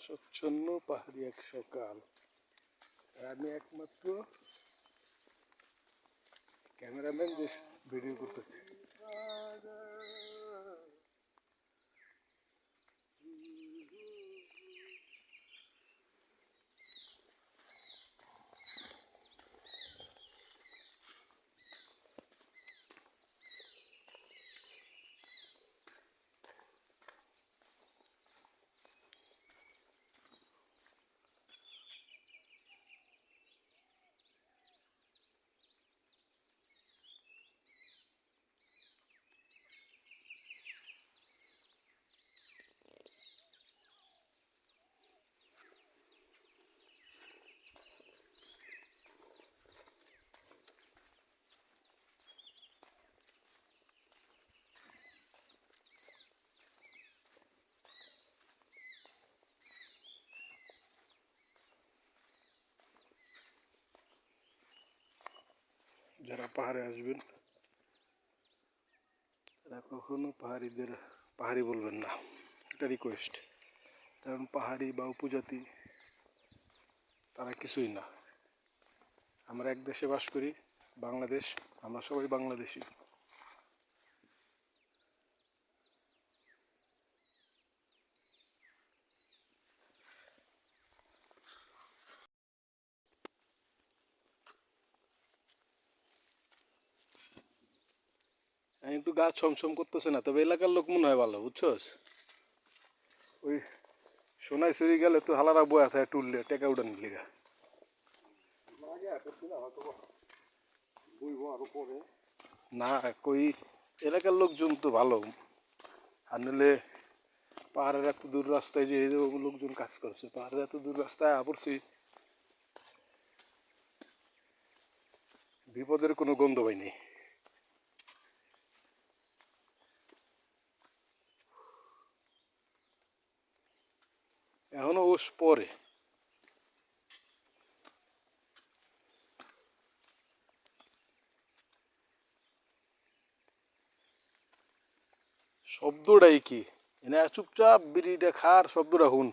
অস্বচ্ছন্ন পাহাড়ি এক সকাল। আমি একমাত্র ক্যামেরাম্যান যে ভিডিও করতেছে। যারা পাহাড়ে আসবেন তারা কখনো পাহাড়িদের পাহাড়ি বলবেন না, এটা রিকোয়েস্ট। কারণ পাহাড়ি বা উপজাতি তারা কিছুই না। আমরা এক দেশে বাস করি, বাংলাদেশ, আমরা সবাই বাংলাদেশি। কিন্তু গাছ ছমছম করতেছে না, তবে এলাকার লোক মনে হয় ভালো, বুঝছস? ওই সোনাই সেরি গেলে তো হালারা বয়া থাকে টুললে টেকা উঠান লিগা। না কই এলাকার লোকজন তো ভালো, আর নাহলে পাহাড়ের এত দূর রাস্তায় যে লোকজন কাজ করছে, পাহাড়ের এত দূর রাস্তায় পড়ছি, বিপদের কোনো গন্ধ পাইনি। এখনো ওস পরে শব্দটাই কি এনে চুপচাপ বিড়িটা খার শব্দটা হুন,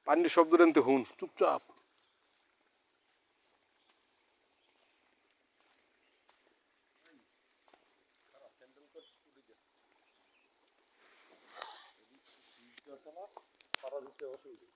পানির শব্দটা নিতে হুন চুপচাপ। সারা দিতে অসুবিধা।